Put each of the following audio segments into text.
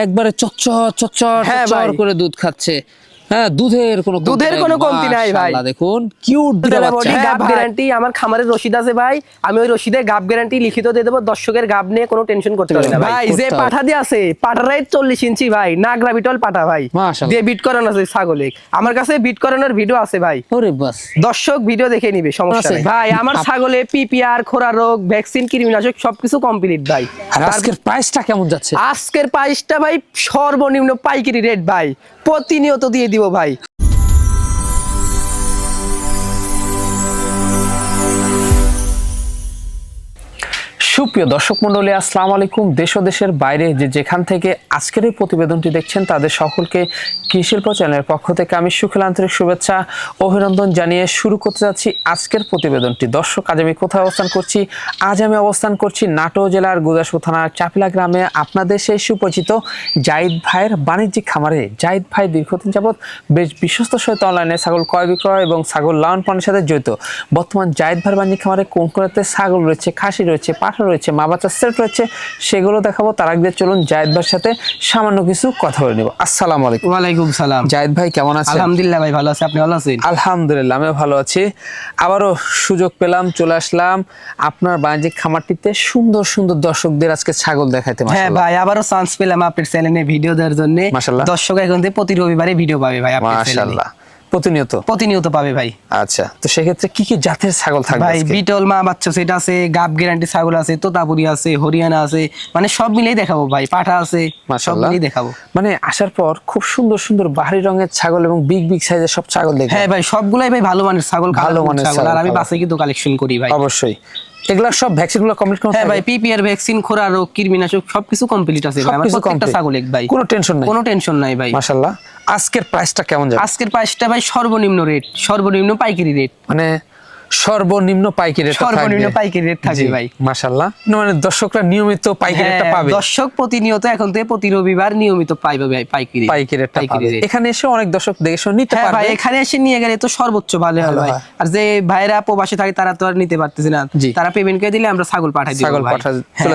একবারে চচ্চর চচ্চর চচ্চর করে দুধ খাচ্ছে। হ্যাঁ, দুধের কোনো কমতি নাই ভাই। দেখুন কিউট দুধের বাচ্চা, গাব গ্যারান্টি আমার খামারের রসিদ আছে ভাই। আমি ওই রসিদে গাব গ্যারান্টি লিখিত দিয়ে দেব। দর্শকের গাব নিয়ে কোনো টেনশন করতে হবে না ভাই। যে পাঠা দিয়ে আছে পাঠারাই 40 ইঞ্চি ভাই, নাগরা বিটল পাঠা ভাই, দিয়ে বিট করানো আছে ছাগলে। আমার কাছে বিট করানোর ভিডিও আছে ভাই। ওরে বাস, দর্শক ভিডিও দেখে নিবে, সমস্যা নেই ভাই। আমার ছাগলে পিপিআর, খোরা রোগ, ভ্যাকসিন, কৃমিনাশক সবকিছু কমপ্লিট ভাই। আর আজকের প্রাইসটা কেমন যাচ্ছে? আজকের প্রাইসটা ভাই সর্বনিম্ন পাইকারি রেট ভাই, প্রতিনিয়ত দিয়ে দিব ভাই। সুপ্রিয় দর্শক মন্ডলী, আসসালামু আলাইকুম। দেশ ও দেশের বাইরে যেখান থেকে আজকের এই প্রতিবেদনটি দেখছেন তাদের সকলকে কৃষিশিল্প চ্যানেলের পক্ষ থেকে আমি সুখেল আন্তরিক শুভেচ্ছা অভিনন্দন জানিয়ে শুরু করতে যাচ্ছি আজকের প্রতিবেদনটি। দর্শক, আজ আমি কোথায় অবস্থান করছি? আজ আমি অবস্থান করছি নাটোর জেলার গুদাসপুর থানার চাপিলা গ্রামে, আপনাদের সেই সুপরিচিত জাহিদ ভাইয়ের বাণিজ্যিক খামারে। জাহিদ ভাই দীর্ঘদিন যাবৎ বেশ বিশ্বস্ত সহিত অনলাইনে ছাগল ক্রয় বিক্রয় এবং ছাগল লালন পালনের সাথে জড়িত। বর্তমান জাহিদ ভাইয়ের বাণিজ্যিক খামারে কোন কোনতে ছাগল রয়েছে, খাসি রয়েছে, পাঠা রয়েছে, মা বাচ্চা সেট রয়েছে, সেগুলো দেখাবো। তার আগে চলুন জাহিদ ভাইয়ের সাথে সামান্য কিছু কথা বলে নেব। আসসালামু আলাইকুম। ওয়ালাইকুম সালাম। জাহিদ ভাই কেমন আছেন? আলহামদুলিল্লাহ ভাই, ভালো আছি। আপনি ভালো আছেন? আলহামদুলিল্লাহ, আমিও ভালো আছি। আবারও সুযোগ পেলাম, চলে আসলাম আপনার বাণিজ্যিক খামারটিতে সুন্দর সুন্দর দর্শকদের আজকে ছাগল দেখাইতে। হ্যাঁ ভাই, আবারও চান্স পেলাম আপনার চ্যানেলে ভিডিও দেওয়ার জন্য। মাশাআল্লাহ, দর্শক এখন থেকে প্রতি রবিবারে ভিডিও পাবে ভাই আপনার চ্যানেলে। মাশাআল্লাহ, প্রতিনিয়ত পাবে ভাই। আচ্ছা, তো সেক্ষেত্রে কি কি জাতের ছাগল থাকবে ভাই? বিটল মা বাচ্চা সেটা আছে, গাব গ্যারান্টি ছাগল আছে, তোতাপুরি আছে, হরিয়ানা আছে, মানে সব মিলেই দেখাবো ভাই। পাঠা আছে, সব মিলেই দেখাবো। মানে আসার পর খুব সুন্দর সুন্দর বাহারি রঙের ছাগল এবং বিগ বিগ সাইজের সব ছাগল দেখবেন। হ্যাঁ ভাই, সবগুলাই ভাই ভালো মানের ছাগল, ভালো মানের ছাগল। আর আমি বাসে কিন্তু কালেকশন করি ভাই। অবশ্যই এগুলা সব ভ্যাকসিন গুলো কমপ্লিট করতে। হ্যাঁ ভাই, পিপিআর ভ্যাকসিন, খোরা রোগ, কৃমিনাশক সবকিছু কমপ্লিট আছে ভাই। আমার প্রত্যেকটা ছাগল এক ভাই, কোনো টেনশন নাই ভাই। মাশাআল্লাহ। আজকের প্রাইসটা কেমন যাবে? আজকের প্রাইসটা ভাই সর্বনিম্ন রেট, সর্বনিম্ন পাইকারি রেট, মানে সর্বনিম্ন পাইকারি রেট থাকবে ভাই। মাশাআল্লাহ, মানে দর্শকরা নিয়মিত পাইকারি রেটটা পাবে। দর্শক প্রতিনিয়ত এখন থেকে প্রতি রবিবার নিয়মিত পাইবে ভাই পাইকারি রেটটা পাবে। এখানে এসে অনেক দর্শক দেখে শুনে নিতে পারবে। ভাই এখানে এসে নিয়ে গেলে তো সর্বোচ্চ ভালো হয় ভাই। আর যে ভাইরা প্রবাসী থাকে তারা তো আর নিতে পারতেছে না, তারা পেমেন্ট করে দিলে আমরা ছাগল পাঠাই দিই।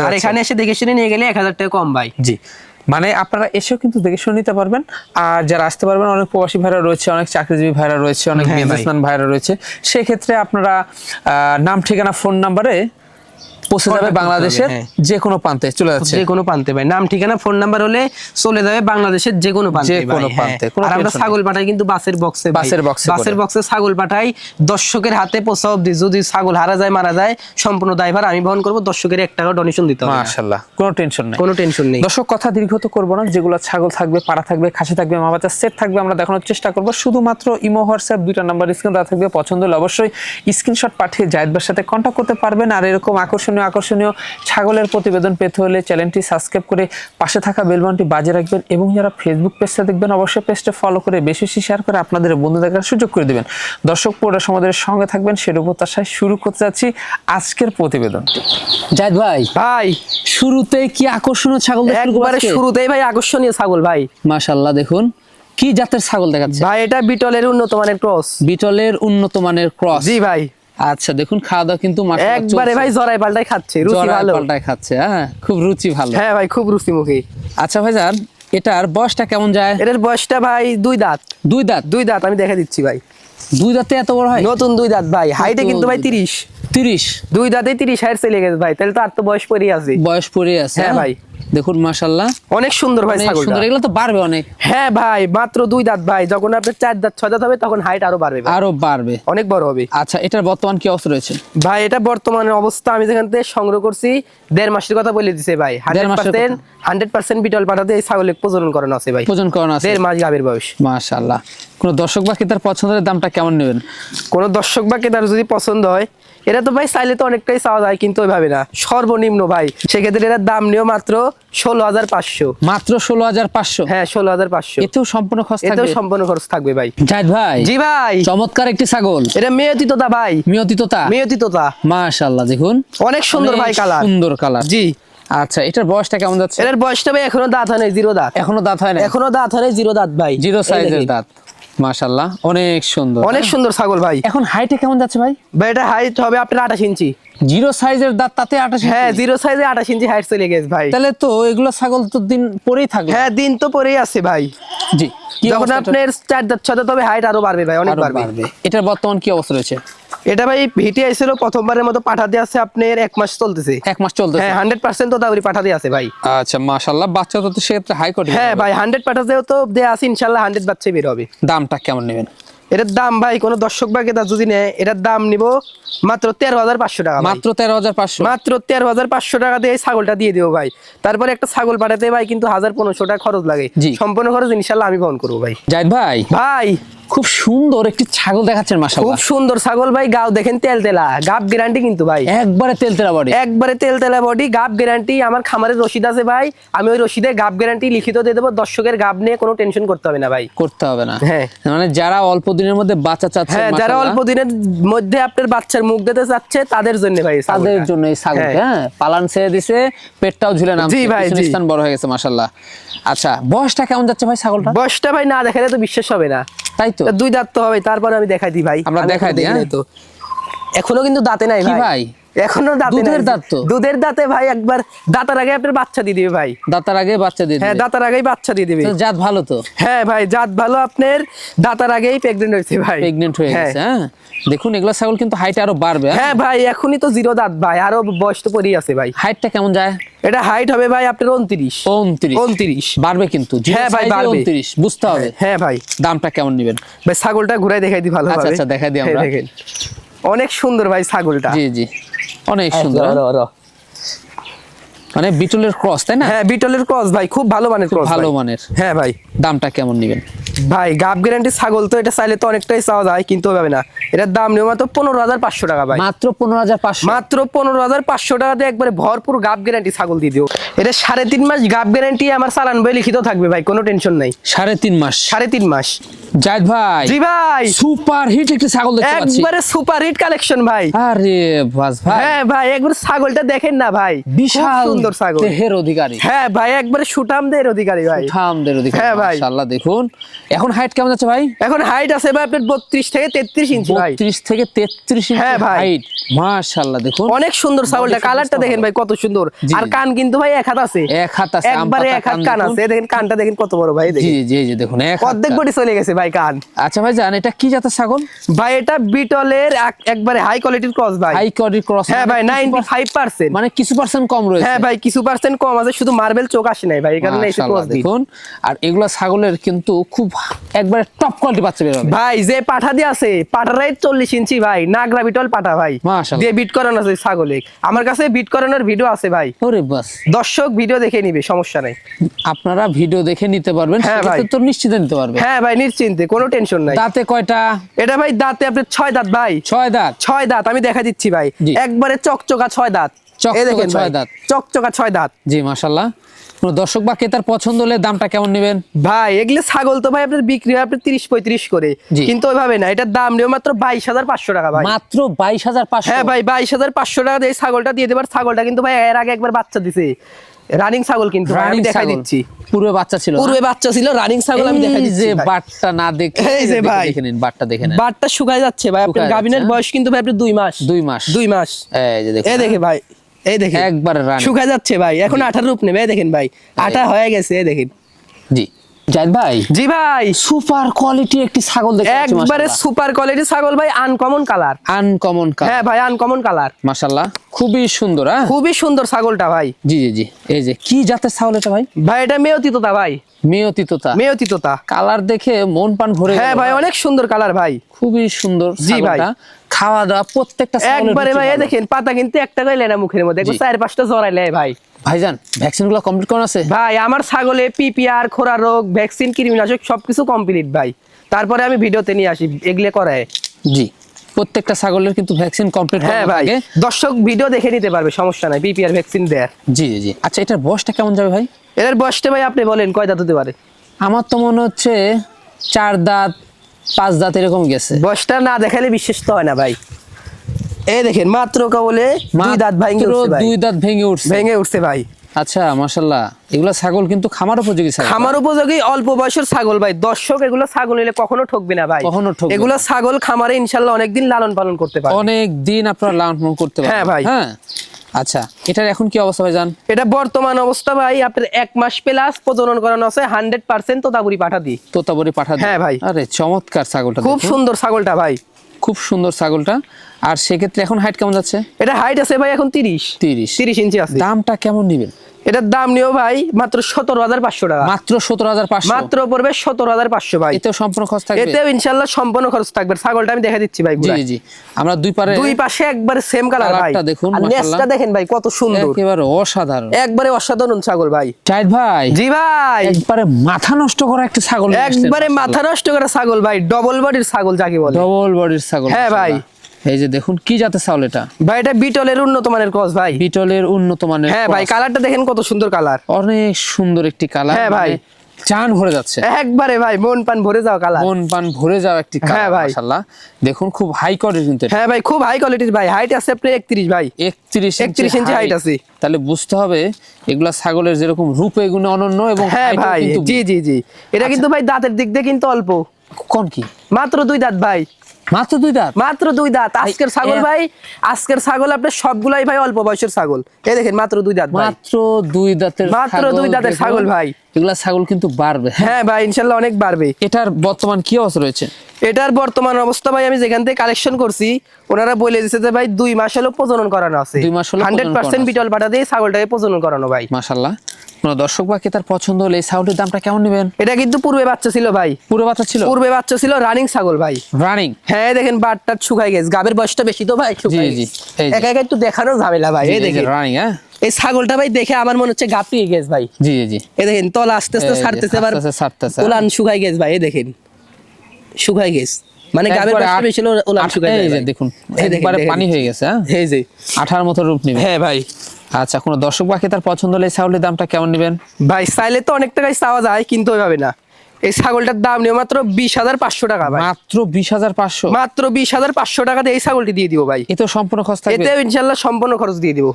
আর এখানে এসে দেখে শুনে নিয়ে গেলে 1000 টাকা কম ভাই। জি, মানে আপনারা এসেও কিন্তু দেখে শুনে নিতে পারবেন। আর যারা আসতে পারবেন, অনেক প্রবাসী ভাইরা রয়েছে, অনেক চাকরিজীবী ভাইরা রয়েছে, অনেক বিজনেসম্যান ভাইরা রয়েছে। সেক্ষেত্রে আপনারা নাম, ঠিকানা, ফোন নাম্বারে পৌঁছে যাবে বাংলাদেশের যে কোনো প্রান্তে, চলে যাচ্ছে যে কোনো প্রান্তে ভাই। নাম, ঠিকানা, ফোন নাম্বার হলে চলে যাবে বাংলাদেশের যে কোনো প্রান্তে। আর আমরা ছাগল পাঠাই কিন্তু বাসের বক্সে ছাগল পাঠাই। দর্শকের হাতে পৌঁছা অবধি যদি ছাগল হারা যায়, মারা যায়, সম্পূর্ণ দায়ভার আমি বহন করব। দর্শকের 1 টাকা ডোনেশন দিতে হবে। মাশাআল্লাহ, কোনো টেনশন নেই। দর্শক, কথা দীর্ঘত করব না। যেগুলো ছাগল থাকবে, পাড়া থাকবে, খাসি থাকবে, মা বাচ্চা সেট থাকবে, আমরা দেখানোর চেষ্টা করব। শুধুমাত্র ইমো, হোয়াটসঅ্যাপ 2টা নাম্বার স্ক্রিনে দেওয়া থাকবে। পছন্দ হলে অবশ্যই স্ক্রিনশট পাঠিয়ে জাহিদ ভাইয়ের সাথে কন্টাক্ট করতে পারবেন। আর এরকম আকর্ষণীয় ছাগলের প্রতিবেদন পেতে হলে চ্যানেলটি সাবস্ক্রাইব করে পাশে থাকা বেল বাটনটি বাজিয়ে রাখবেন। এবং যারা ফেসবুক পেজটা দেখবেন, অবশ্যই পেজটা ফলো করে বেশি শেয়ার করে আপনাদের বন্ধু দেখার সুযোগ করে দিবেন। দর্শক, পুরো আমাদের সঙ্গে থাকবেন, সের প্রত্যাশায় শুরু করতে যাচ্ছি আজকের প্রতিবেদনটি। জাহিদ ভাই শুরুতেই কি আকর্ষণীয় ছাগল? একবারে শুরুতেই ভাই আকর্ষণীয় ছাগল ভাই। মাশাআল্লাহ, দেখুন কি জাতের ছাগল দেখাচ্ছে ভাই। এটা বিটলের উন্নত মানের ক্রস। জি ভাই। আচ্ছা, দেখুন খাওয়া দাওয়া কিন্তু একবারে ভাই জরাই পাল্টাই খাচ্ছে, রুচি ভালো। হ্যাঁ, খুব রুচি ভালো। হ্যাঁ ভাই, খুব রুচি মুখী। আচ্ছা ভাইজান, এটার বয়সটা কেমন যায়? এর বয়সটা ভাই 2 দাঁত। 2 দাঁত আমি দেখে দিচ্ছি ভাই। 2 দাঁতে এত বড় হয়? নতুন 2 দাঁত ভাই। হাইটে কিন্তু ভাই 30। 2 দাঁতে 30 হাইট চলে গেছে ভাই। তাহলে তো আর তো বয়স পড়েই আছে। হ্যাঁ ভাই, দেখুন মাশাআল্লাহ, অনেক সুন্দর ভাই ছাগলটা। সুন্দর। এগুলো তো বাড়বে অনেক। হ্যাঁ ভাই, মাত্র 2 দাঁত ভাই। যখন আপনার 4 দাঁত 6 দাঁত হবে তখন হাইট আরো বাড়বে, অনেক বড় হবে। আচ্ছা, এটার বর্তমান কি অবস্থা রয়েছে ভাই? এটা বর্তমানে অবস্থা আমি যেখান থেকে সংগ্রহ করছি 1.5 মাসের কথা বলে দিছে ভাই। 100% বিটল পাঠাতে এই ছাগলের প্রজনন করানো আছে ভাই। 1.5 মাস গাবের বয়স। মাশাআল্লাহ। কোন দর্শক বা ক্রেতার পছন্দের দামটা কেমন নেবেন? কোন দর্শক বা ক্রেতার যদি পছন্দ হয়, এটা তো ভাই চাইলে তো অনেকটাই চাওয়া যায়, কিন্তু ওইভাবে না, সর্বনিম্ন ভাই। সেক্ষেত্রে এটার দাম নিও মাত্র 16,500। মাত্র 16,500? হ্যাঁ, 16,500। এতেও সম্পূর্ণ খরচ থাকবে ভাই। জাহিদ ভাই। জি ভাই। চমৎকার একটি ছাগল। এটা মেয়তি তোতা ভাই। মেয়তি তোতা। মাশাআল্লাহ, দেখুন অনেক সুন্দর ভাই, সুন্দর কালার। জি। আচ্ছা, এটার বয়সটা কেমন যাচ্ছে? এটার বয়সটা ভাই এখনো দাঁত হয় নাই, 0 দাঁত। এখনো দাঁত হয় না? এখনো দাঁত হয় নাই, 0 দাঁত ভাই। 0 সাইজের দাঁত। মাশাআল্লাহ অনেক সুন্দর, অনেক সুন্দর ছাগল ভাই। এখন হাইটে কেমন যাচ্ছে ভাই? ভাই এটা হাইট হবে আপনার 28 ইঞ্চি। জিরো সাইজের দাঁত, তাতে 28 হ্যাঁ, জিরো সাইজে 28 ইঞ্চি হাইট চলে গেছে ভাই। তাহলে তো এগুলো ছাগল তো দিন পরেই থাকবে। হ্যাঁ, দিন তো পরেই আছে ভাই। জি, যখন আপনার 4 দাঁত 6 দাঁত হবে হাইট আরো বাড়বে ভাই, অনেক বাড়বে। এটার বর্তমান কি অবস্থা রয়েছে? এটা ভাই ভিটি আইছিল প্রথমবারের মতো পাঠা দিয়ে আছে আপনার 1 মাস চলতেছে। 1 মাস চলতেছে? হ্যাঁ, 100% তো দাউরি পাঠা দিয়ে আছে ভাই। আচ্ছা মাশাআল্লাহ, বাচ্চা তো সেক্ষেত্রে হাই কোয়ালিটি। হ্যাঁ ভাই, 100 পাঠা দিয়েও তো দেয়া আছে, ইনশাআল্লাহ 100 বাচ্চা বের হবে। দামটা কেমন নেবেন? এটার দাম ভাই কোন দর্শক বা ক্রেতা যদি নেয়, এটার দাম নিব মাত্র 13,500 টাকা। মাত্র 13,500? মাত্র 13,500 টাকা দিয়ে এই ছাগলটা দিয়ে দেবো ভাই। তারপরে একটা ছাগল পাঠাতে ভাই কিন্তু 1,500 টাকা খরচ লাগে। সম্পূর্ণ খরচ ইনশাআল্লাহ আমি বহন করবো ভাই। জাহিদ ভাই, ভাই খুব সুন্দর একটি ছাগল দেখাচ্ছেন মাশাআল্লাহ। খুব সুন্দর ছাগল ভাই, গাও দেখেন তেলতেলা, গাব গ্যারান্টি কিন্তু ভাই। একবারে তেলতেলা বডি? একবারে তেলতেলা বডি, গাব গ্যারান্টি। আমার খামারের রসিদ আছে ভাই, আমি ওই রসিদে গাব গ্যারান্টি লিখিত দিয়ে দেবো। দর্শকের গাব নিয়ে কোনো টেনশন করতে হবে না ভাই। করতে হবে না? হ্যাঁ, মানে যারা অল্প দিনের মধ্যে বাচ্চা চাচ্ছে, হ্যাঁ, যারা অল্প দিনের মধ্যে আপনার বাচ্চার মুখ দিতে চাচ্ছে তাদের জন্য ভাই, তাদের জন্য এই ছাগল। হ্যাঁ, পালান ছেড়ে দিছে, পেটটাও ঝুলে নামছে, স্থান বড় হয়ে গেছে মাশাআল্লাহ। আচ্ছা, বয়সটা কেমন যাচ্ছে ভাই ছাগলটা? বয়সটা ভাই না দেখালে তো বিশ্বাস হবে না। তাই তো? 2 দাঁত তো হবে, তারপরে আমি দেখাই দিই ভাই। আমরা দেখাই দিই। তো এখনো কিন্তু দাঁতে নাই ভাই। এখনো দাঁতে নাই। দুধের দাঁত তো? দুধের দাঁতে ভাই, একবার দাঁতার আগে আপনার বাচ্চা দিয়ে দিবে ভাই। দাঁতার আগে বাচ্চা দিয়ে দিবে? হ্যাঁ, দাঁতার আগেই বাচ্চা দিয়ে দিবে। জাত ভালো তো? হ্যাঁ ভাই, জাত ভালো। আপনার দাঁতার আগেই প্রেগন্যান্ট হয়েছে ভাই। প্রেগন্যান্ট হয়ে গেছে? হ্যাঁ, দেখুন এগুলা ছাগল কিন্তু হাইট আরো বাড়বে। হ্যাঁ ভাই, এখনই তো 0 দাঁত ভাই, আরো বয়স তো পরেই আছে ভাই। হাইটটা কেমন যায়? এটা হাইট হবে ভাই আপনার 29 বাড়বে কিন্তু? হ্যাঁ ভাই, বাড়বে। 29 বুঝতে হবে। হ্যাঁ ভাই। দামটা কেমন নেবেন ভাই? ছাগলটা ঘুরাই দেখাই দিই ভালো ভাবে। আচ্ছা, দেখাই দিই আমরা। দেখেন অনেক সুন্দর ভাই ছাগলটা। জি জি, অনেক সুন্দর। মানে বিটলের ক্রস, তাই না? হ্যাঁ, বিটলের ক্রস ভাই, খুব ভালো মানের ক্রস। ভালো মানের। হ্যাঁ ভাই। দামটা কেমন নেবেন ভাই? গাব গ্যারান্টি ছাগল তো, এটা চাইলে তো অনেকটাই চাওয়া যায়, কিন্তু হবে না। এটার দাম নেব মাত্র 15,500 টাকা ভাই। মাত্র 15,500? মাত্র 15,500 টাকা দিয়ে একবারে ভরপুর গাব গ্যারান্টি ছাগল দিয়ে দিও। এটা 3.5 মাস গাব গ্যারান্টি আমার চালান বই লিখিত থাকবে ভাই, কোনো টেনশন নাই। 3.5 মাস? 3.5 মাস। জাহিদ ভাই। জি ভাই, সুপার হিট একটি ছাগল দেখতে পাচ্ছি। একবারে সুপার হিট কালেকশন ভাই। আরে বাস ভাই। হ্যাঁ ভাই, একবার ছাগলটা দেখেন না ভাই, বিশাল সুন্দর ছাগল, দেহের অধিকারী। হ্যাঁ ভাই, একবারে সুঠামদের অধিকারী ভাই। সুঠামদের অধিকারী। হ্যাঁ ভাই, মাশাআল্লাহ। দেখুন এখন হাইট কেমন যাচ্ছে ভাই? এখন হাইট আছে ভাই আপনার 32 থেকে 33 ইঞ্চি ভাই। 32 থেকে 33 ইঞ্চি হাইট। মাশাআল্লাহ, দেখুন অনেক সুন্দর ছাগলটা। কালারটা দেখেন ভাই কত সুন্দর। আর কান কিন্তু ভাই 1 হাত আছে। 1 হাত আছে, একবারে 1 হাত কান আছে। দেখেন কানটা দেখেন কত বড় ভাই। জি জি জি, দেখুন অর্ধেক বডি চলে গেছে ভাই কান। আচ্ছা ভাই জান, এটা কি জাতের ছাগল ভাই? এটা বিটলের একবারে হাই কোয়ালিটির ক্রস ভাই। হাই কোয়ালিটির ক্রস? হ্যাঁ ভাই, 95%। মানে কিছু পার্সেন্ট কম রয়েছে? হ্যাঁ ভাই, কিছু পার্সেন্ট কম আছে, শুধু মার্বেল চোখ আসে নাই ভাই, এই কারণে এসে ক্রস দিই। দেখুন, আর এগুলা ছাগলের কিন্তু খুব একবারে টপ কোয়ালিটি বাচ্চা বের হবে ভাই। যে পাঠা দিয়ে আছে, পাঠারাই 40 ইঞ্চি ভাই, নাগরা বিটল পাঠা ভাই। মাশাআল্লাহ, দিয়ে বিট করানো আছে ছাগলে। আমার কাছে বিট করানোর ভিডিও আছে ভাই। ওরে বাস, দর্শক ভিডিও দেখে নিবে, সমস্যা নাই। আপনারা ভিডিও দেখে নিতে পারবেন। হ্যাঁ ভাই, তো নিশ্চিন্তে নিতে পারবেন। হ্যাঁ ভাই, নিশ্চিন্তে, কোনো টেনশন নাই। দাঁতে কয়টা? এটা ভাই দাঁতে আপনার 6 দাঁত ভাই। 6 দাঁত? 6 দাঁত, আমি দেখা দিচ্ছি ভাই। একবারে চকচকা 6 দাঁত। এই দেখেন 6 দাঁত, চকচকা 6 দাঁত। জি মাশাআল্লাহ। কোন দর্শক বা ক্রেতার পছন্দ হলে দামটা কেমন নেবেন ভাই? এগুলো ছাগল তো ভাই আপনার বিক্রি হয় আপনার 30-35 করে, কিন্তু ওইভাবে না। এটার দাম নেব মাত্র 22,500 টাকা ভাই। মাত্র 22,500? হ্যাঁ ভাই, 22,500 টাকা দিয়ে ছাগলটা দিয়ে দেবার। ছাগলটা কিন্তু ভাই এর আগে একবার বাচ্চা দিছে, রানিং ছাগল কিন্তু। আমি দেখাই দিচ্ছি। পূর্বে বাচ্চা ছিল? পূর্বে বাচ্চা ছিল, রানিং ছাগল। আমি দেখাই দিচ্ছি। যে বাটটা না দেখে, এই যে ভাই দেখে নিন, বাটটা দেখে নেন। বাটটা শুকায় যাচ্ছে ভাই। আপনার গাবিনের বয়স কিন্তু ভাই আপনার 2 মাস। 2 মাস? 2 মাস। এই যে দেখুন, এই দেখে ভাই, এই দেখেন একবারে রানিং শুকায় যাচ্ছে ভাই। এখন আঠার রূপ নেবে, এই দেখেন ভাই, আটা হয়ে গেছে। এই দেখেন। জি জাহিদ ভাই। জি ভাই, সুপার কোয়ালিটি একটি ছাগল দেখতে পাচ্ছি। একবারে সুপার কোয়ালিটি ছাগল ভাই, আনকমন কালার। Uncommon colour? হ্যাঁ ভাই, আনকমন কালার। মাশাআল্লাহ, খুবই সুন্দর। হ্যাঁ, খুবই সুন্দর ছাগলটা ভাই। জি জি জি। এই যে কি জাতের ছাগল এটা ভাই? ভাই এটা মেয়তি তোতা ভাই। মেয়তি তোতা? মেয়তি তোতা। কালার দেখে মন প্রাণ ভরে গেল। হ্যাঁ ভাই, অনেক সুন্দর কালার ভাই, খুবই সুন্দর। জি ভাই, খাওয়া দাওয়া প্রত্যেকটা একবারে ভাই। এই দেখেন পাতা কিন্তু একটা গাইলে না মুখের মধ্যে, 4-5টা জড়াইলে ভাই। ভাইজান ভ্যাকসিন গুলো কমপ্লিট করা আছে? ভাই আমার ছাগলে পিপিআর, খোরা রোগ, ভ্যাকসিন, কৃমিনাশক সবকিছু কমপ্লিট ভাই। তারপরে আমি ভিডিওতে নিয়ে আসি এগুলো করায়। জি, প্রত্যেকটা ছাগলের কিন্তু ভ্যাকসিন কমপ্লিট করা হ্যাঁ ভাই, দর্শক ভিডিও দেখে নিতে পারবে, সমস্যা নাই। পিপিআর ভ্যাকসিন দেয়। জি জি। আচ্ছা, এটার বয়সটা কেমন যাবে ভাই? এর বয়সটা ভাই আপনি বলেন কয় দাঁত হতে পারে? আমার তো মনে হচ্ছে 4 দাঁত 5 দাঁত এরকম গেছে। বয়সটা না দেখালে বিশ্বাস তো হয় না ভাই। এই দেখেন মাত্র কেবলে 2 দাঁত ভেঙে উঠছে ভাই। 2 দাঁত ভেঙে উঠছে? ভেঙে উঠছে ভাই। আচ্ছা মাশাআল্লাহ, এগুলা ছাগল কিন্তু খামার উপযোগী ছাগল। খামার উপযোগী অল্প বয়সের ছাগল ভাই। দর্শক এগুলো ছাগল নিলে কখনো ঠকবে না ভাই, কখনো ঠকবে না। এগুলো ছাগল খামারে ইনশাআল্লাহ অনেকদিন লালন পালন করতে পারবে, অনেক দিন আপনারা লালন পালন করতে পারবেন। হ্যাঁ ভাই। হ্যাঁ আচ্ছা, এটার এখন কি অবস্থা ভাই জান? এটা বর্তমান অবস্থা ভাই আপনার 1 মাস প্লাস প্রজনন করানো আছে 100% তোতাপুরি পাঠা দি। তোতাপুরি পাঠা দি? হ্যাঁ ভাই। আরে চমৎকার ছাগলটা, খুব সুন্দর ছাগলটা ভাই, খুব সুন্দর ছাগলটা। আর সেক্ষেত্রে এখন হাইট কেমন যাচ্ছে? এটা হাইট আছে ভাই এখন 30 ইঞ্চি আছে। দামটা কেমন নেবেন? এটার দাম নিও ভাই মাত্র 17,500 টাকা। মাত্র 17,500? মাত্র পড়বে 17,500 ভাই। এতেও সম্পূর্ণ খরচ থাকবে? এতেও ইনশাআল্লাহ সম্পূর্ণ খরচ থাকবে। ছাগলটা আমি দেখা দিচ্ছি ভাই। জি জি, আমরা দুই পাশে একবারে সেম কালার ভাই। কালারটা দেখুন, আর নেসটা দেখেন ভাই কত সুন্দর, একেবারে অসাধারণ, একবারে অসাধারণ ছাগল ভাই। জাহিদ ভাই। জি ভাই। একবারে মাথা নষ্ট করা একটা ছাগল, একবারে মাথা নষ্ট করা ছাগল ভাই, ডবল বডির ছাগল যাকে বলে। ডবল বডির ছাগল। হ্যাঁ ভাই। এই যে দেখুন কি জাতের ছাগল এটা? ভাই এটা বিটলের উন্নত মানের ক্রস ভাই। বিটলের উন্নত মানের। হ্যাঁ ভাই, কালারটা দেখেন কত সুন্দর কালার, অনেক সুন্দর একটি কালার। হ্যাঁ ভাই, জান ভরে যাচ্ছে একবারে ভাই, মন পান ভরে যাওয়া কালার, মন পান ভরে যাওয়া একটি কালার। হ্যাঁ ভাই। মাশাআল্লাহ দেখুন খুব হাই কোয়ালিটির কিন্তু। হ্যাঁ ভাই, খুব হাই কোয়ালিটির ভাই। হাইট আছে আপনার 31 ভাই। 31 ইঞ্চি হাইট আছে। তাহলে বুঝতে হবে এগুলা ছাগলের যেরকম রূপ এগুলো অনন্য এবং হ্যাঁ ভাই। জি জি জি, এটা কিন্তু ভাই দাঁতের দিক দিয়ে কিন্তু অল্প। কোন কি? মাত্র 2 দাঁত ভাই। মাত্র 2 দাঁত? মাত্র 2 দাঁত। আজকের ছাগল ভাই, আজকের ছাগল আপনার সবগুলাই ভাই অল্প বয়সের ছাগল। এই দেখেন মাত্র 2 দাঁত ভাই। মাত্র 2 দাঁতের, মাত্র 2 দাঁতের ছাগল ভাই। এগুলা ছাগল কিন্তু বাড়বে। হ্যাঁ ভাই, ইনশাআল্লাহ অনেক বাড়বে। এটার বর্তমান কি অবস্থা রয়েছে? এটার বর্তমান অবস্থা ভাই আমি যেখান থেকে কালেকশন করছি ওনারা বলে দিয়েছে যে ভাই 2 মাস হলো প্রজনন করানো আছে। 2 মাস হলো 100% বিটল পাঠা দিয়ে ছাগলটাকে প্রজনন করানো ভাই। মাশাআল্লাহ। কোন দর্শক বা ক্রেতার পছন্দ হলে এই ছাগলটির দামটা কেমন নেবেন? এটা কিন্তু পূর্বে বাচ্চা ছিল ভাই। পুরো বাচ্চা ছিল? পূর্বে বাচ্চা ছিল, রানিং ছাগল ভাই। রানিং? হ্যাঁ দেখেন বাটটা শুকাই গেছে, গাবের বয়সটা বেশি তো ভাই, শুকাই জি জি, গেছে। একা একা একটু দেখানো ঝামেলা ভাই। এই দেখেন রানিং। হ্যাঁ, এই ছাগলটা ভাই দেখে আমার মনে হচ্ছে গাপ পেয়ে গেছে ভাই। জি জি, এই দেখেন তলা আস্তে আস্তে ছাড়তেছে, এবার ছাড়তেছে, ওলান শুকাই গেছে ভাই। এই দেখেন শুকাই গেছে, মানে গাবের বয়সটা বেশি হলো, ওলান শুকাই এই গেছে। যে দেখুন একবারে পানি হয়ে গেছে। হ্যাঁ, এই যে আঠার মতো রূপ নেবে। হ্যাঁ ভাই। আচ্ছা, কোন দর্শক বা ক্রেতার পছন্দ হলে এই ছাগলটির দামটা কেমন নেবেন? ভাই চাইলে তো অনেক টাকায় চাওয়া যায়, কিন্তু ওইভাবে না। এই ছাগলটার দাম নিও মাত্র 20,500 টাকা ভাই। মাত্র 20,500? মাত্র 20,500 টাকাতে এই ছাগলটি দিয়ে দিব ভাই। এতেও সম্পূর্ণ খরচ থাকবে? এতেও ইনশাআল্লাহ সম্পূর্ণ খরচ দিয়ে দিব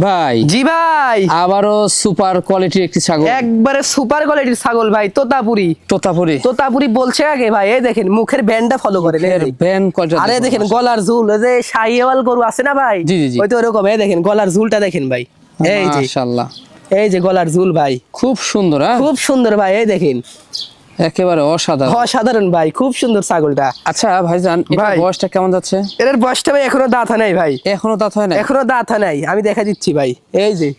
ভাই। জি ভাই। আবারও সুপার কোয়ালিটির একটি ছাগল, একবারে সুপার কোয়ালিটির ছাগল ভাই, তোতাপুরি। তোতাপুরি? তোতাপুরি বলছে আগে ভাই। এই দেখেন মুখের ব্যান্ডটা ফলো করে, আরে দেখেন গলার ঝুল, ওই যে শাহিওয়াল গরু আছে না ভাই, জি জি জি, ওই তো ওরকম। এই দেখেন গলার ঝুলটা দেখেন ভাই, এই যে মাশাআল্লাহ, এই যে গলার ঝুল ভাই, খুব সুন্দর। খুব সুন্দর ভাই। এই দেখেন একেবারে অসাধারণ, অসাধারণ ভাই, খুব সুন্দর ছাগলটা। আচ্ছা ভাইজান, এটার বয়সটা কেমন যাচ্ছে? এর বয়সটা ভাই এখনো দাঁত হয় নাই ভাই। এখনো দাঁত হয় না? এখনো দাঁত হয় নাই, আমি দেখা দিচ্ছি ভাই। এই যে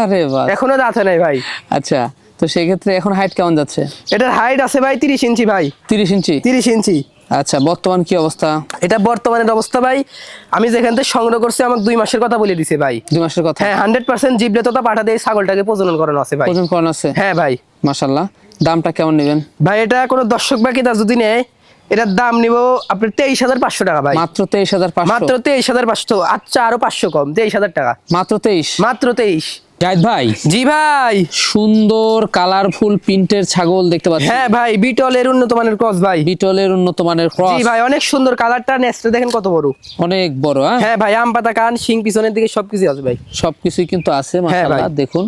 আরে বাহ, এখনো দাঁত হয় নাই ভাই। আচ্ছা, তো সেই ক্ষেত্রে এখন হাইট কেমন যাচ্ছে? এটার হাইট আছে ভাই 30 ইঞ্চি ভাই। 30 ইঞ্চি? 30 ইঞ্চি। আচ্ছা, বর্তমান কি অবস্থা? এটা বর্তমানের অবস্থা ভাই আমি যেখান থেকে সংগ্রহ করছি আমাকে 2 মাসের কথা বলে দিছে ভাই। 2 মাসের কথা? হ্যাঁ, 100% জিবলে তোতা পাঠা দিয়ে ছাগলটাকে প্রজনন করানো আছে ভাই। প্রজনন করানো আছে? হ্যাঁ ভাই। মাশাআল্লাহ। দামটা কেমন নেবেন ভাই? এটা কোনো দর্শক বা ক্রেতা যদি নেয় এটার দাম নিব আপনার 23,500 টাকা ভাই। মাত্র 23,500? মাত্র 23,500। আচ্ছা আরো 500 কম, 23,000 টাকা। মাত্র 23? মাত্র 23। জাহিদ ভাই। জি ভাই। সুন্দর কালারফুল প্রিন্টের ছাগল দেখতে পাচ্ছি। হ্যাঁ ভাই, বিটলের উন্নত মানের ক্রস ভাই। বিটলের উন্নত মানের ক্রস? জি ভাই, অনেক সুন্দর কালারটা, নেস্টটা দেখেন কত বড়, অনেক বড়। হ্যাঁ ভাই, আম পাতা কান শিং পিছনের দিকে সবকিছু আছে ভাই, সবকিছুই কিন্তু আছে। মাশাআল্লাহ ভাই। দেখুন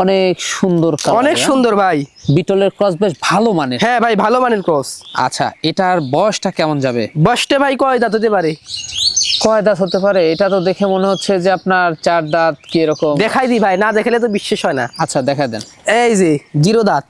অনেক সুন্দর কালার, অনেক সুন্দর ভাই। বিটলের ক্রস বেশ ভালো মানের। হ্যাঁ ভাই, ভালো মানের ক্রস। আচ্ছা, এটার বয়সটা কেমন যাবে? বয়সটা ভাই কয় দাঁত হতে পারে? কয় দাঁত হতে পারে? এটা তো দেখে মনে হচ্ছে যে আপনার 4 দাঁত কি এরকম। দেখাই দি ভাই, না দেখালে তো বিশ্বাস হয় না। আচ্ছা, দেখা দেন। এই যে 0 দাঁত,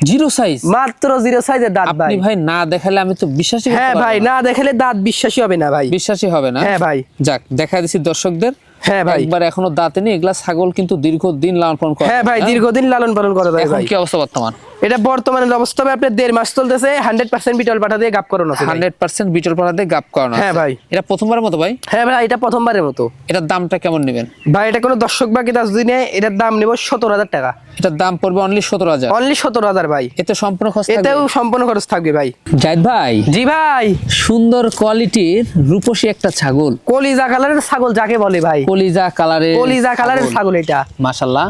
0 সাইজ? মাত্র 0 সাইজের দাঁত ভাই। আপনি ভাই না দেখালে আমি তো বিশ্বাসই করতে হ্যাঁ পারবো ভাই, না। না দেখালে দাঁত বিশ্বাসই হবে না ভাই, বিশ্বাসই হবে না। হ্যাঁ ভাই। যাক, দেখা দিছি দর্শকদের। হ্যাঁ ভাই। একবার এখনো দাঁতে নেই, এগুলা ছাগল কিন্তু দীর্ঘদিন লালন পালন করে। হ্যাঁ ভাই, দীর্ঘদিন লালন পালন করা যায় এখন ভাই। কি অবস্থা বর্তমান? এটা বর্তমানের অবস্থা ভাই আপনার 1.5 মাস চলতেছে, 100% বিটল পাঠা দিয়ে গাপ করানো আছে ভাই। 100% বিটল পাড়াতে গাপ করানো আছে? হ্যাঁ ভাই। এটা প্রথমবারের মতো ভাই? হ্যাঁ ভাই, এটা প্রথমবারের মতো। এটার দামটা কেমন নেবেন ভাই? এটা কোনো দর্শক বা ক্রেতা যদি নেয় এটার দাম নেব 17,000 টাকা। এটার দাম পড়বে অনলি 17,000? অনলি 17,000 ভাই। এতে সম্পূর্ণ খরচ থাকবে? এতেও সম্পূর্ণ খরচ থাকবে ভাই। জাহিদ ভাই। জি ভাই। সুন্দর কোয়ালিটির রূপসী একটা ছাগল, কলিজা কালারের ছাগল যাকে বলে ভাই, কলিজা কালারের, কলিজা কালারের ছাগল এটা। মাশাআল্লাহ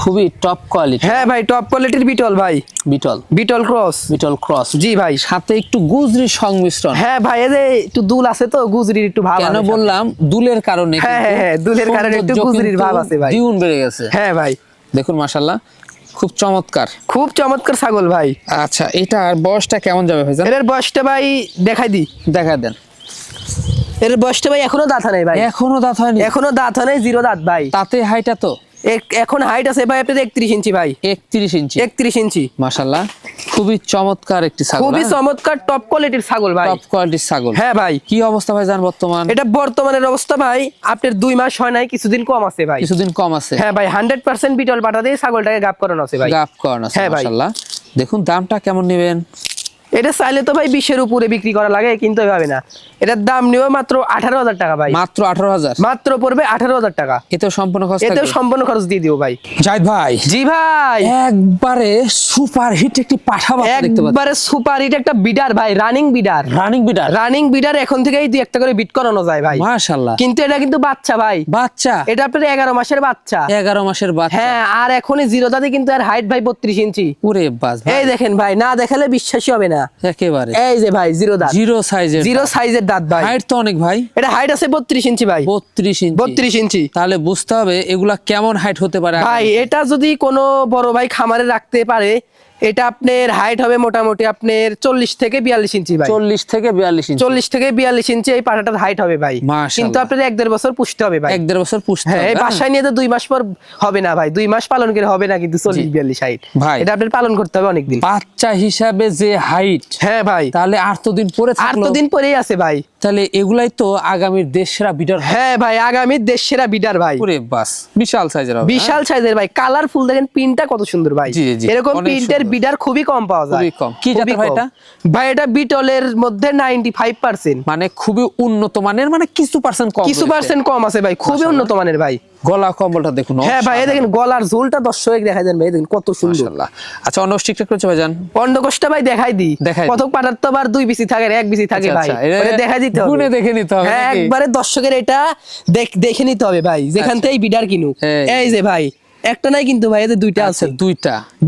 খুবই টপ কোয়ালিটি। হ্যাঁ ভাই টপ কোয়ালিটির বিটল ভাই, বিটল ক্রস। জি ভাই, সাথে একটু গুজরির সংমিশ্রণ। হ্যাঁ ভাই এই যে একটু দুল আছে তো, গুজরির একটু ভাব। কেন বললাম দুলের কারণে? হ্যাঁ দুলের কারণে একটু গুজরির ভাব আছে ভাই, দ্বিগুণ বেড়ে গেছে। হ্যাঁ ভাই দেখুন মাশাআল্লাহ খুব চমৎকার ছাগল ভাই। আচ্ছা এটার বয়সটা কেমন যাবে ভাইজান? এর বয়সটা ভাই দেখা দেন। এর বয়সটা ভাই এখনো দাঁত হয় নাই ভাই, এখনো দাঁত হয়নি? এখনো দাঁত হয় নাই, 0 দাঁত ভাই। তাতে হাইটা তো এখন হাইট আছে ভাই আপনাদের 31 ইঞ্চি ভাই, 31 ইঞ্চি। মাশাআল্লাহ খুবই চমৎকার একটি ছাগল, খুবই চমৎকার টপ কোয়ালিটির ছাগল ভাই, টপ কোয়ালিটির ছাগল। হ্যাঁ ভাই। কি অবস্থা ভাইজান বর্তমান? এটা বর্তমানের অবস্থা ভাই আপনার 2 মাস হয় নাই, কিছুদিন কম আছে ভাই, কিছুদিন কম আছে। হ্যাঁ ভাই 100% বিটল পাটা দিয়ে ছাগলটাকে গাব করানো আছে ভাই, গাব করানো আছে। হ্যাঁ ভাই। মাশাআল্লাহ দেখুন দামটা কেমন নেবেন? এটা চাইলে তো ভাই 20 এর উপরে বিক্রি করা লাগে, কিন্তু এভাবে না। এটার দাম নিও মাত্র 18,000 টাকা ভাই, মাত্র 18,000? মাত্র পড়বে 18,000 টাকা। এতেও সম্পূর্ণ খরচ এতেও সম্পূর্ণ খরচ দিয়ে দিও ভাই। জাহিদ ভাই, জি ভাই, একবারে সুপার হিট একটি পাঠা বাচ্চা দেখতে পাচ্ছি। একবারে সুপার হিট একটা বিডার ভাই, রানিং বিডার। এখন থেকেই 2-1টা করে বিট করানো যায় ভাই, মাশাআল্লাহ। কিন্তু এটা কিন্তু বাচ্চা ভাই, বাচ্চা। এটা আপনার 11 মাসের বাচ্চা। 11 মাসের বাচ্চা? হ্যাঁ, আর এখনই 0 দাঁতে, কিন্তু আর হাইট ভাই 32 ইঞ্চি। ওরে বাস ভাই, এই দেখেন ভাই, না দেখালে বিশ্বাসই হবে না একেবারে। এই যে ভাই 0 দাঁত, 0 সাইজের দাঁত ভাই। হাইট তো অনেক ভাই, এটা হাইট আছে 32 ইঞ্চি ভাই, 32 ইঞ্চি। তাহলে বুঝতে হবে এগুলা কেমন হাইট হতে পারে ভাই। এটা যদি কোনো বড় ভাই খামারে রাখতে পারে, এটা আপনার হাইট হবে মোটামুটি আপনার 40 থেকে 42 ইঞ্চি ভাই, 40 থেকে 42 ইঞ্চি এই পাঠাটার হাইট হবে ভাই। কিন্তু আপনার 1-1.5 বছর পুষতে হবে ভাই, 1-1.5 বছর পুষতে হ্যাঁ। হবে। এই বাসায় নিয়ে তো 2 মাস পর হবে না ভাই, 2 মাস পালন করে হবে না, কিন্তু 40-42 হাইট ভাই এটা আপনার পালন করতে হবে অনেকদিন। বাচ্চা হিসাবে যে হাইট, হ্যাঁ ভাই, তাহলে 8 দিন পরে থাকলো, 8 দিন পরেই আছে ভাই। তাহলে এগুলাই তো আগামীর দেশসেরা বিডার। হ্যাঁ ভাই, আগামীর দেশ সেরা বিডার ভাই। ওরে বাস, বিশাল সাইজের হবে, বিশাল সাইজের ভাই, কালারফুল। দেখেন প্রিন্টটা কত সুন্দর ভাই, জি, জি, এরকম অনেক প্রিন্টের সুন্দর। বিডার খুবই কম পাওয়া যায়, খুবই কম। কি জাতের ভাই এটা? ভাই এটা বিটলের মধ্যে 95%, মানে খুবই উন্নত মানের, মানে কিছু পার্সেন্ট কম, কিছু পার্সেন্ট কম আছে ভাই, খুবই উন্নত মানের ভাই। গলা কম্বলটা দেখুন। হ্যাঁ ভাই, এই দেখেন গলার ঝোলটা দর্শক দেখা দেন ভাই, দেখেন কত সুন্দর। মাশাআল্লাহ। আচ্ছা অন্য ঠিকঠাক করেছে ভাইজান? অন্ডকোষটা ভাই দেখাই দি, কত পাটার তো আবার 2 বিসি থাকে, 1 বিসি থাকে ভাই, ওটা দেখাই দিতে হবে, গুনে দেখে নিতে হবে। হ্যাঁ, একবারে দর্শকের এটা দেখে নিতে হবে ভাই, যেখান থেকে বিডার কিনুক। এই যে ভাই একটা নাই কিন্তু ভাই, এদের 2টা আছে,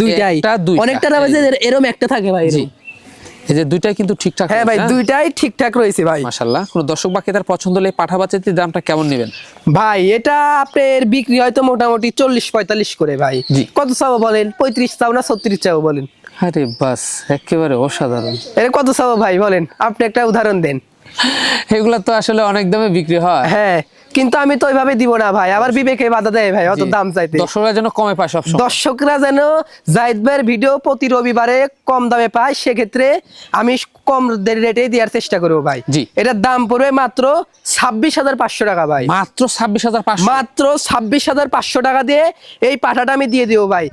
দুইটাই অনেকটা না ভাই, এরকম একটা থাকে ভাই, এই যে দুইটাই কিন্তু ঠিকঠাক। হ্যাঁ ভাই, দুইটাই ঠিকঠাক রয়েছে ভাই, মাশাআল্লাহ। কোন দর্শক বা ক্রেতার পছন্দ হলে পাঠা বাচ্চাটির দামটা কেমন নেবেন ভাই? এটা আপনার বিক্রি হয়তো মোটামুটি 40-45 করে ভাই। কত চাও বলেন? 35 চাও না 36 চাও বলেন? আরে বাস, একেবারে অসাধারণ। এর কত চাও ভাই বলেন? আপনি একটা উদাহরণ দেন। এগুলা তো আসলে অনেক দামে বিক্রি হয়। হ্যাঁ, কিন্তু আমি তো ওইভাবে দিব না ভাই, আবার বিবেকে বাধা দেয় ভাই অত দাম চাইতে। দর্শকরা যেন কমে পায়, সবসময় দর্শকরা যেন জাহিদ ভাইয়ের ভিডিও প্রতি রবিবারে কম দামে পায়, সেক্ষেত্রে আমি কম রেটে দেওয়ার চেষ্টা করবো ভাই। এটার দাম পড়বে মাত্র 26,500 টাকা ভাই, মাত্র 26,500, মাত্র 26,500 টাকা দিয়ে এই পাঠাটা আমি দিয়ে দিব ভাই।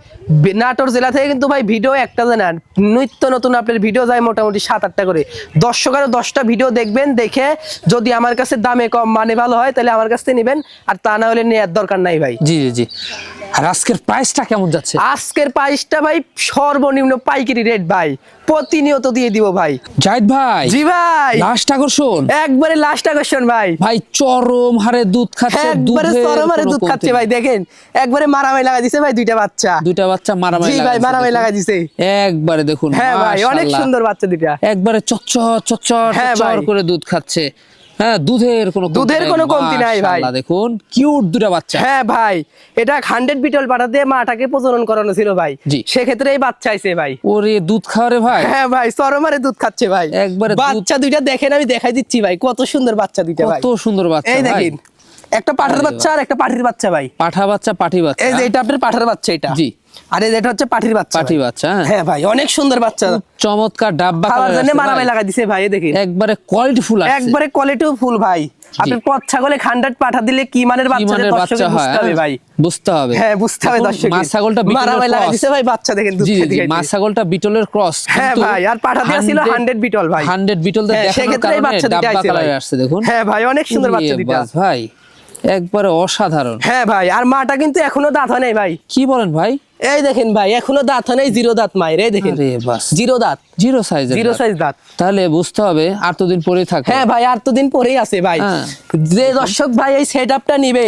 নাটোর জেলা থেকে কিন্তু ভাই ভিডিও একটা যায় না, নিত্য নতুন আপনার ভিডিও যায় মোটামুটি 7-8টা করে। দর্শক আরো 10টা ভিডিও দেখবেন, দেখে যদি আমার কাছে দামে কম মানে ভালো হয় তাহলে আমার কাছ থেকে নেবেন, আর তা না হলে নেওয়ার দরকার নাই ভাই। জি জি জি। আর আজকের প্রাইসটা কেমন যাচ্ছে? আজকের প্রাইসটা ভাই সর্বনিম্ন পাইকারি রেট ভাই, প্রতিনিয়ত দিয়ে দিব ভাই। জাহিদ ভাই, জি ভাই, লাস্ট আকর্ষণ, একবারে লাস্ট আকর্ষণ ভাই। ভাই চরম হারে দুধ খাচ্ছে, একবারে চরম হারে দুধ খাচ্ছে ভাই। দেখেন একবারে মারামারি লাগা দিছে ভাই, দুইটা বাচ্চা মারামারি। জি ভাই, মারামারি লাগা দিছে একবারে দেখুন। হ্যাঁ ভাই, অনেক সুন্দর বাচ্চা দুইটা, একবারে চচ্চর করে দুধ খাচ্ছে। হ্যাঁ, দুধের কোনো কমতি নাই ভাই। দেখুন কিউট দুটা বাচ্চা। হ্যাঁ ভাই, এটা 100 বিটল পাঠা দিয়ে মাটাকে প্রজনন করানো ছিল ভাই, সেক্ষেত্রে এই বাচ্চা আইছে ভাই। ওরে দুধ খাওয়ারে ভাই। হ্যাঁ ভাই, চরমারে দুধ খাচ্ছে ভাই, একবারে বাচ্চা দুইটা দেখেন, আমি দেখাই দিচ্ছি ভাই, কত সুন্দর বাচ্চা দুইটা ভাই, কত সুন্দর বাচ্চা। এই দেখেন, একটা পাঠার বাচ্চা আর একটা পাঠির বাচ্চা ভাই। পাঠা বাচ্চা, পাঠি বাচ্চা। এই যে এটা আপনার পাঠার বাচ্চা, এটা জি, আর এটা হচ্ছে পাঠির বাচ্চা। পাঠি বাচ্চা, হ্যাঁ ভাই, অনেক সুন্দর বাচ্চা, চমৎকার ডাব্বা খাওয়ার জন্য মারামারি লাগা দিছে ভাই। দেখেন একবারে কোয়ালিটি ফুল, একবারে কোয়ালিটি ফুল ভাই। আপনি পথ ছাগলে 100 পাঠা দিলে কি মানের বাচ্চা দর্শক বুঝতে হবে ভাই, বুঝতে হবে। হ্যাঁ, বুঝতে হবে দর্শক। মাছ ছাগলটা মারামারি লাগা দিছে ভাই, বাচ্চা দেখেন দুধ খেতে খেতে। মাছ ছাগলটা বিটলের ক্রস। হ্যাঁ ভাই, আর পাঠা দেয়া ছিল 100 বিটল ভাই, 100 বিটল দে দেখানোর সেক্ষেত্রে কারণে বাচ্চা দুটো ডাব্বা কালারে আসছে দেখুন। হ্যাঁ ভাই, অনেক সুন্দর বাচ্চা দুটো ভাই, একবারে অসাধারণ। হ্যাঁ ভাই, আর মাটা কিন্তু এখনো দাঁত হয় নাই ভাই। কি বলেন ভাই? এই দেখেন ভাই এখনো দাঁত হয় নাই, জিরো দাঁত মায়ের, এই দেখেন আরে বাস, জিরো দাঁত, জিরো সাইজ, জিরো সাইজ দাঁত। তাহলে বুঝতে হবে আর তো দিন পরেই থাকবে। হ্যাঁ ভাই আর তো দিন পরেই আছে ভাই। হ্যাঁ। যে দর্শক ভাই এই সেটআপটা নিবে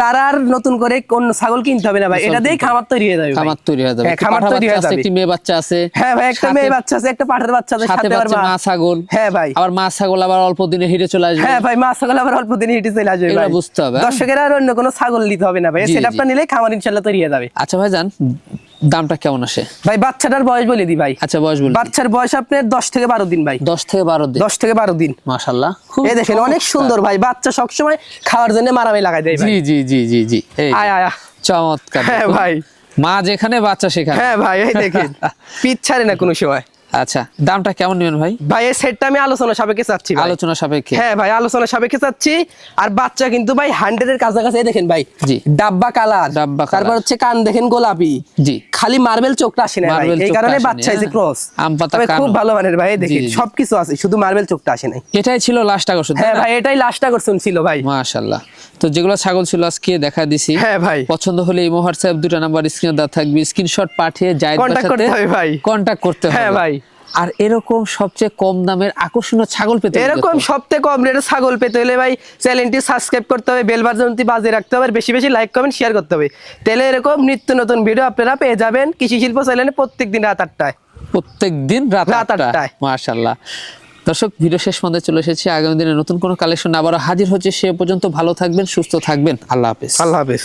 তার আর নতুন করে কোন ছাগল কিনতে হবে না ভাই, এটা দিয়ে খামার তৈরি হয়ে যাবে ভাই। খামার তৈরি হয়ে যাবে। হ্যাঁ, খামার তৈরি হয়ে যাবে। একটি মেয়ে বাচ্চা আছে। হ্যাঁ ভাই একটা মেয়ে বাচ্চা আছে, একটা পাঠার বাচ্চা আছে, সাথে আবার মা ছাগল। হ্যাঁ ভাই আবার মা ছাগল আবার অল্প দিনে হিটে চলে আসবে। হ্যাঁ ভাই মা ছাগল আবার অল্প দিনে হিটে চলে আসবে এগুলো ভাই, বুঝতে হবে। দর্শকের আর অন্য কোনো ছাগল নিতে হবে না ভাই, এই জি, সেটআপটা জি। নিলে খামার ইনশাআল্লাহ তৈরি হয়ে যাবে। আচ্ছা ভাইজান, দামটা কেমন আসে? ভাই বাচ্চাটার বয়স বলে দি ভাই। আচ্ছা বয়স বলুন। বাচ্চার বয়স আপনার 10 থেকে 12 দিন ভাই। 10 থেকে 12 দিন। 10 থেকে 12 দিন। মাশাআল্লাহ, এই দেখেন অনেক সুন্দর ভাই, বাচ্চা সবসময় খাওয়ার জন্য মারামে লাগাই দেয় ভাই। জি জি জি জি জি, এই আয় আয় চমৎকার। হ্যাঁ ভাই, মা যেখানে বাচ্চা সেখানে। হ্যাঁ ভাই এই দেখেন পিছ ছাড়ে না কোনো সময়। আচ্ছা দামটা কেমন নেবেন ভাই? ভাই এই সেটটা আমি আলোচনা সাপেক্ষে চাচ্ছি ভাই। আলোচনা সাপেক্ষে? হ্যাঁ ভাই আলোচনা সাপেক্ষে চাচ্ছি। আর বাচ্চা কিন্তু ভাই 100 এর কাছাকাছি, এই দেখেন ভাই জি। ডাব্বা কালার, ডাব্বা কালার। তারপর হচ্ছে কান দেখেন গোলাপি, জি। খালি মার্বেল চোখটা আসে না ভাই, মার্বেল এই চোখটা কারণে আসেনি, বাচ্চা হইছে হ্যাঁ। ক্রস। আম পাতা তবে কান। খুব ভালো মানের ভাই, এই দেখেন জি, জি। সবকিছু আছে, শুধু মার্বেল চোখটা আসে নাই। এটাই ছিল লাস্ট আকর্ষণ। হ্যাঁ ভাই এটাই লাস্ট আকর্ষণ ছিল ভাই। মাশাআল্লাহ। তো যেগুলো ছাগল ছিল আজকে দেখা দিছি। হ্যাঁ ভাই পছন্দ হলে এই হোয়াটসঅ্যাপ দুটো নাম্বার স্ক্রিনে দেওয়া থাকবে, স্ক্রিনশট পাঠিয়ে জায়েদ ভাইয়ের কন্টাক্ট সাথে করতে হবে ভাই। কন্টাক্ট করতে হবে। হ্যাঁ ভাই। আর এরকম সবচেয়ে কম দামের আকর্ষণীয় ছাগল পেতে হলে এরকম দেখো। সবথেকে কম রেটে ছাগল পেতে হলে ভাই চ্যানেলটি সাবস্ক্রাইব করতে হবে, বেল বাটনটি বাজিয়ে রাখতে হবে, আর বেশি বেশি লাইক কমেন্ট শেয়ার করতে হবে। তাহলে এরকম নিত্য নতুন ভিডিও আপনারা পেয়ে যাবেন কৃষি শিল্প চ্যানেলে প্রত্যেকদিন রাত 8টায়। প্রত্যেকদিন রাত রাত 8টায়। আটটায়। মাশাআল্লাহ। দর্শক ভিডিও শেষ পর্যন্ত চলে এসেছি, আগামী দিনে নতুন কোনো কালেকশন আবারও হাজির হচ্ছে। সে পর্যন্ত ভালো থাকবেন, সুস্থ থাকবেন। আল্লাহ হাফেজ। আল্লাহ হাফেজ।